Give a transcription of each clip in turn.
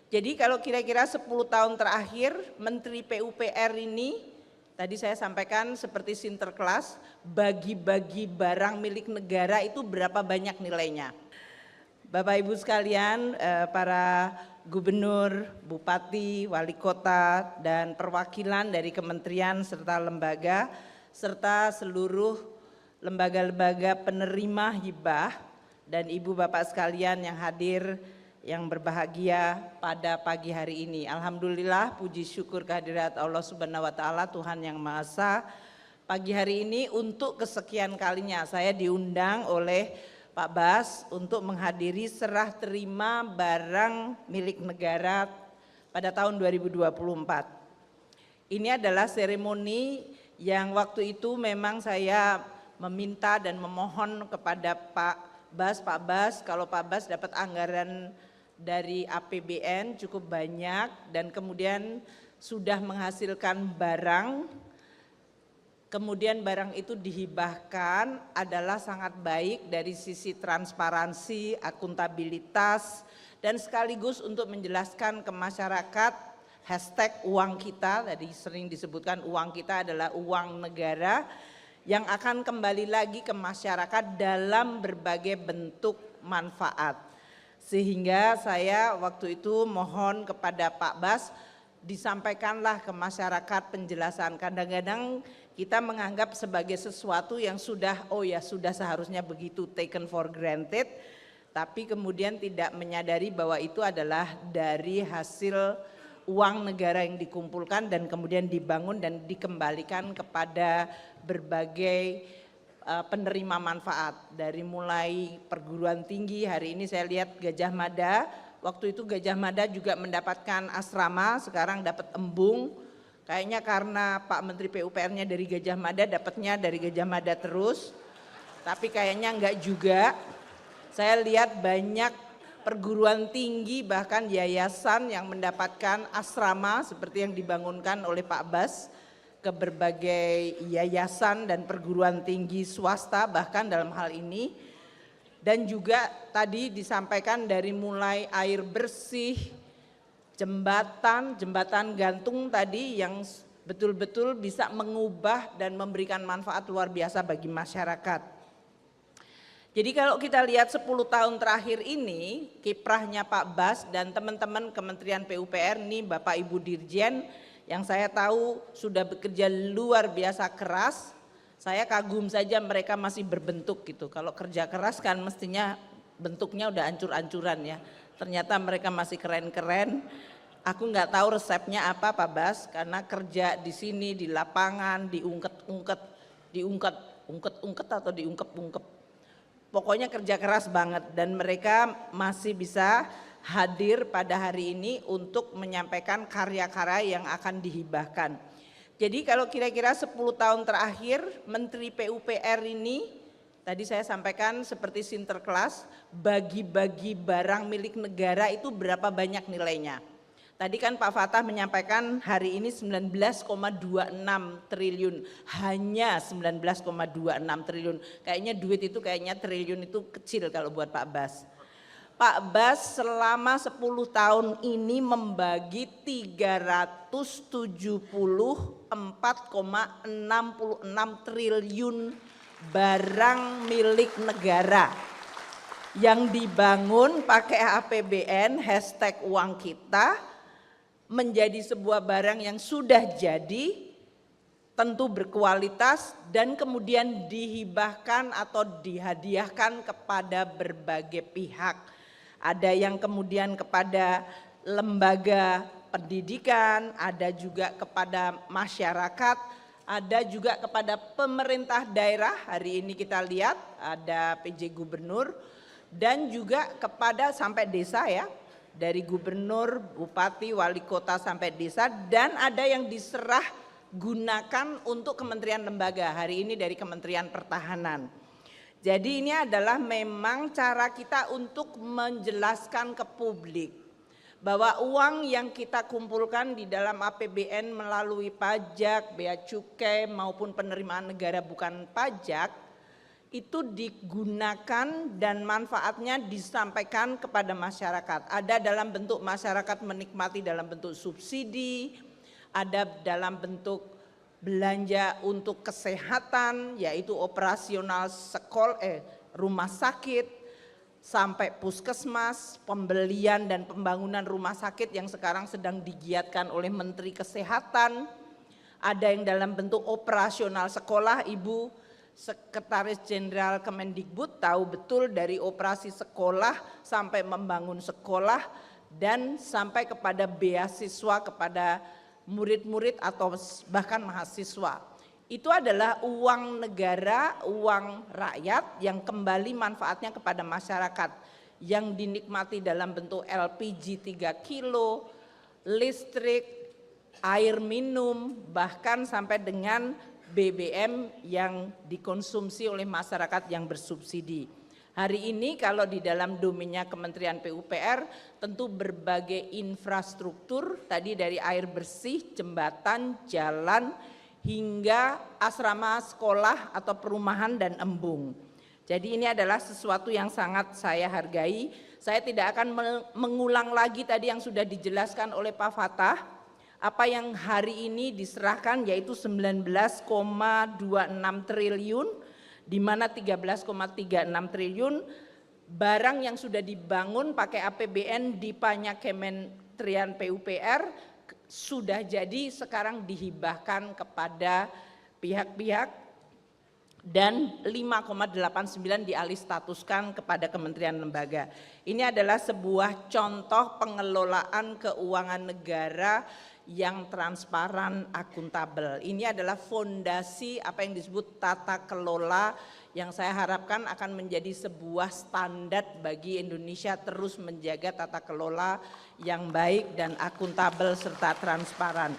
Jadi kalau kira-kira 10 tahun terakhir Menteri PUPR ini, tadi saya sampaikan seperti Sinterklas, bagi-bagi barang milik negara itu berapa banyak nilainya. Bapak Ibu sekalian, para gubernur, bupati, wali kota, dan perwakilan dari kementerian serta lembaga, serta seluruh lembaga-lembaga penerima hibah, dan ibu bapak sekalian yang hadir, yang berbahagia pada pagi hari ini. Alhamdulillah, puji syukur kehadirat Allah Subhanahu wa Ta'ala, Tuhan Yang Maha Esa. Pagi hari ini untuk kesekian kalinya saya diundang oleh Pak Bas untuk menghadiri serah terima barang milik negara pada tahun 2024. Ini adalah seremoni yang waktu itu memang saya meminta dan memohon kepada Pak Bas, kalau Pak Bas dapat anggaran dari APBN cukup banyak dan kemudian sudah menghasilkan barang, kemudian barang itu dihibahkan adalah sangat baik dari sisi transparansi, akuntabilitas, dan sekaligus untuk menjelaskan ke masyarakat hashtag uang kita, tadi sering disebutkan uang kita adalah uang negara yang akan kembali lagi ke masyarakat dalam berbagai bentuk manfaat. Sehingga saya waktu itu mohon kepada Pak Bas disampaikanlah ke masyarakat penjelasan. Kadang-kadang kita menganggap sebagai sesuatu yang sudah, oh ya sudah seharusnya begitu, taken for granted, tapi kemudian tidak menyadari bahwa itu adalah dari hasil uang negara yang dikumpulkan dan kemudian dibangun dan dikembalikan kepada berbagai penerima manfaat. Dari mulai perguruan tinggi, hari ini saya lihat Gajah Mada, waktu itu Gajah Mada juga mendapatkan asrama, sekarang dapat embung. Kayaknya karena Pak Menteri PUPR-nya dari Gajah Mada, dapatnya dari Gajah Mada terus. Tapi kayaknya enggak juga. Saya lihat banyak perguruan tinggi bahkan yayasan yang mendapatkan asrama seperti yang dibangunkan oleh Pak Bas ke berbagai yayasan dan perguruan tinggi swasta bahkan dalam hal ini. Dan juga tadi disampaikan dari mulai air bersih, jembatan gantung tadi yang betul-betul bisa mengubah dan memberikan manfaat luar biasa bagi masyarakat. Jadi kalau kita lihat 10 tahun terakhir ini, kiprahnya Pak Bas dan teman-teman Kementerian PUPR ini Bapak Ibu Dirjen yang saya tahu sudah bekerja luar biasa keras, saya kagum saja mereka masih berbentuk gitu. Kalau kerja keras kan mestinya bentuknya udah ancur-ancuran ya. Ternyata mereka masih keren-keren. Aku nggak tahu resepnya apa Pak Bas, karena kerja di sini di lapangan diungket-ungket atau diungkep-ungkep. Pokoknya kerja keras banget dan mereka masih bisa hadir pada hari ini untuk menyampaikan karya-karya yang akan dihibahkan. Jadi kalau kira-kira 10 tahun terakhir Menteri PUPR ini, tadi saya sampaikan seperti Sinterklas, bagi-bagi barang milik negara itu berapa banyak nilainya. Tadi kan Pak Fatah menyampaikan hari ini 19,26 triliun, hanya 19,26 triliun. Kayaknya duit itu triliun itu kecil kalau buat Pak Bas. Pak Bas selama 10 tahun ini membagi 374,66 triliun barang milik negara yang dibangun pakai APBN hashtag uang kita menjadi sebuah barang yang sudah jadi, tentu berkualitas dan kemudian dihibahkan atau dihadiahkan kepada berbagai pihak. Ada yang kemudian kepada lembaga pendidikan, ada juga kepada masyarakat, ada juga kepada pemerintah daerah. Hari ini kita lihat ada PJ Gubernur dan juga kepada sampai desa ya. Dari gubernur, bupati, wali kota sampai desa, dan ada yang diserah gunakan untuk kementerian lembaga, hari ini dari Kementerian Pertahanan. Jadi ini adalah memang cara kita untuk menjelaskan ke publik bahwa uang yang kita kumpulkan di dalam APBN melalui pajak, bea cukai maupun penerimaan negara bukan pajak, itu digunakan dan manfaatnya disampaikan kepada masyarakat. Ada dalam bentuk masyarakat menikmati dalam bentuk subsidi, ada dalam bentuk belanja untuk kesehatan, yaitu operasional rumah sakit, sampai puskesmas, pembelian dan pembangunan rumah sakit yang sekarang sedang digiatkan oleh Menteri Kesehatan. Ada yang dalam bentuk operasional sekolah, Ibu Sekretaris Jenderal Kemendikbud tahu betul dari operasi sekolah sampai membangun sekolah dan sampai kepada beasiswa kepada murid-murid atau bahkan mahasiswa. Itu adalah uang negara, uang rakyat yang kembali manfaatnya kepada masyarakat yang dinikmati dalam bentuk LPG 3 kilo, listrik, air minum, bahkan sampai dengan BBM yang dikonsumsi oleh masyarakat yang bersubsidi. Hari ini kalau di dalam domainnya Kementerian PUPR tentu berbagai infrastruktur tadi dari air bersih, jembatan, jalan hingga asrama sekolah atau perumahan dan embung. Jadi ini adalah sesuatu yang sangat saya hargai. Saya tidak akan mengulang lagi tadi yang sudah dijelaskan oleh Pak Fatah. Apa yang hari ini diserahkan yaitu 19,26 triliun, di mana 13,36 triliun barang yang sudah dibangun pakai APBN DIPA-nya Kementerian PUPR sudah jadi sekarang dihibahkan kepada pihak-pihak dan 5,89 dialih statuskan kepada kementerian lembaga. Ini adalah sebuah contoh pengelolaan keuangan negara yang transparan, akuntabel. Ini adalah fondasi apa yang disebut tata kelola yang saya harapkan akan menjadi sebuah standar bagi Indonesia terus menjaga tata kelola yang baik dan akuntabel serta transparan.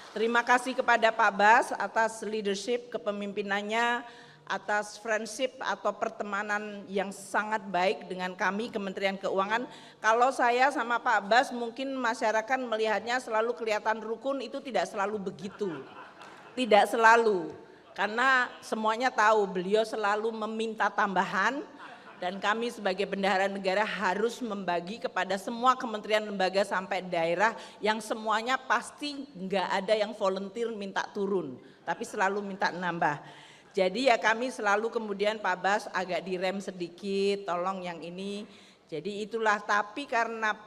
Terima kasih kepada Pak Bas atas leadership kepemimpinannya, atas friendship atau pertemanan yang sangat baik dengan kami Kementerian Keuangan. Kalau saya sama Pak Bas mungkin masyarakat melihatnya selalu kelihatan rukun, itu tidak selalu begitu. Tidak selalu, karena semuanya tahu beliau selalu meminta tambahan dan kami sebagai bendahara negara harus membagi kepada semua kementerian lembaga sampai daerah yang semuanya pasti nggak ada yang volunteer minta turun, tapi selalu minta nambah. Jadi ya kami selalu kemudian Pak Bas agak direm sedikit, tolong yang ini. Jadi itulah, tapi karena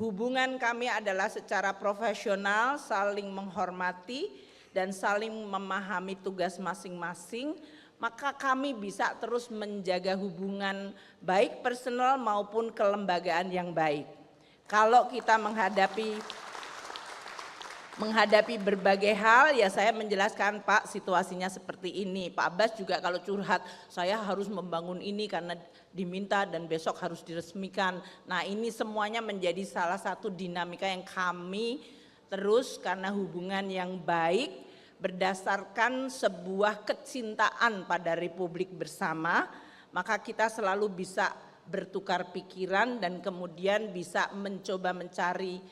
hubungan kami adalah secara profesional, saling menghormati dan saling memahami tugas masing-masing, maka kami bisa terus menjaga hubungan baik personal maupun kelembagaan yang baik. Kalau kita menghadapi berbagai hal, ya saya menjelaskan Pak situasinya seperti ini. Pak Abbas juga kalau curhat, saya harus membangun ini karena diminta dan besok harus diresmikan. Nah ini semuanya menjadi salah satu dinamika yang kami terus karena hubungan yang baik berdasarkan sebuah kecintaan pada Republik bersama, maka kita selalu bisa bertukar pikiran dan kemudian bisa mencoba mencari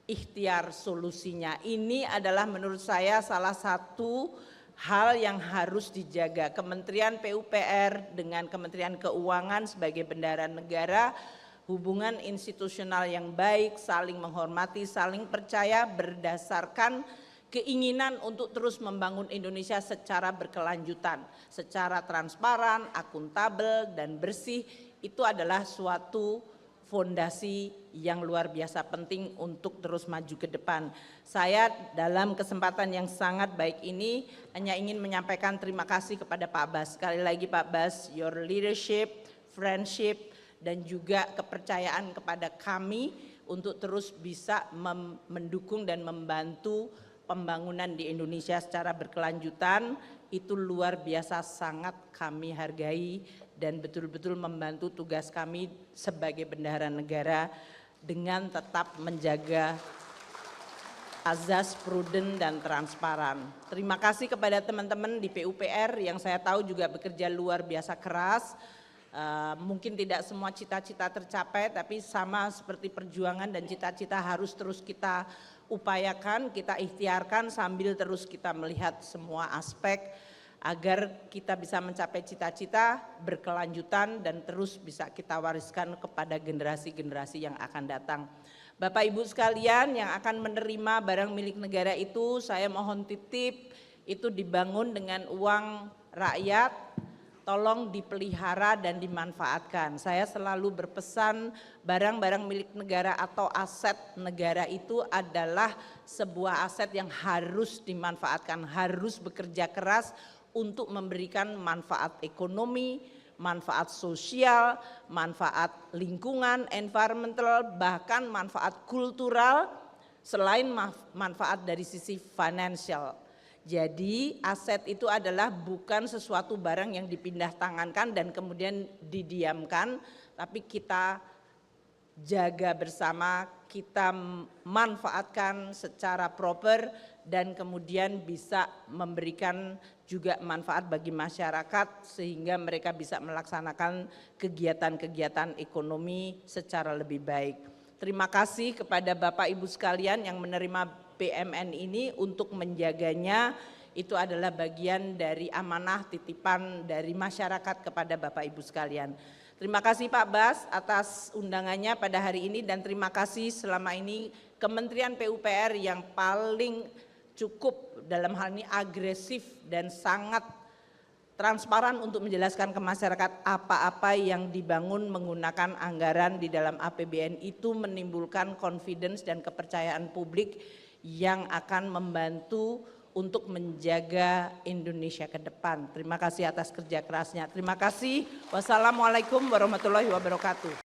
ikhtiar solusinya. Ini adalah menurut saya salah satu hal yang harus dijaga. Kementerian PUPR dengan Kementerian Keuangan sebagai bendahara negara, hubungan institusional yang baik, saling menghormati, saling percaya berdasarkan keinginan untuk terus membangun Indonesia secara berkelanjutan, secara transparan, akuntabel dan bersih. Itu adalah suatu fondasi yang luar biasa penting untuk terus maju ke depan. Saya dalam kesempatan yang sangat baik ini hanya ingin menyampaikan terima kasih kepada Pak Bas. Sekali lagi Pak Bas, your leadership, friendship dan juga kepercayaan kepada kami untuk terus bisa mendukung dan membantu pembangunan di Indonesia secara berkelanjutan, itu luar biasa sangat kami hargai dan betul-betul membantu tugas kami sebagai bendahara negara dengan tetap menjaga azas prudent dan transparan. Terima kasih kepada teman-teman di PUPR yang saya tahu juga bekerja luar biasa keras. Mungkin tidak semua cita-cita tercapai, tapi sama seperti perjuangan dan cita-cita harus terus kita upayakan, kita ikhtiarkan sambil terus kita melihat semua aspek agar kita bisa mencapai cita-cita berkelanjutan dan terus bisa kita wariskan kepada generasi-generasi yang akan datang. Bapak Ibu sekalian yang akan menerima barang milik negara itu, saya mohon titip itu dibangun dengan uang rakyat, tolong dipelihara dan dimanfaatkan. Saya selalu berpesan barang-barang milik negara atau aset negara itu adalah sebuah aset yang harus dimanfaatkan, harus bekerja keras untuk memberikan manfaat ekonomi, manfaat sosial, manfaat lingkungan, environmental, bahkan manfaat kultural selain manfaat dari sisi financial. Jadi aset itu adalah bukan sesuatu barang yang dipindah tangankan dan kemudian didiamkan, tapi kita jaga bersama, kita manfaatkan secara proper dan kemudian bisa memberikan juga manfaat bagi masyarakat sehingga mereka bisa melaksanakan kegiatan-kegiatan ekonomi secara lebih baik. Terima kasih kepada Bapak Ibu sekalian yang menerima BMN ini untuk menjaganya, itu adalah bagian dari amanah titipan dari masyarakat kepada Bapak Ibu sekalian. Terima kasih Pak Bas atas undangannya pada hari ini dan terima kasih selama ini Kementerian PUPR yang paling cukup dalam hal ini agresif dan sangat transparan untuk menjelaskan ke masyarakat apa-apa yang dibangun menggunakan anggaran di dalam APBN itu menimbulkan confidence dan kepercayaan publik yang akan membantu untuk menjaga Indonesia ke depan. Terima kasih atas kerja kerasnya. Terima kasih. Wassalamualaikum warahmatullahi wabarakatuh.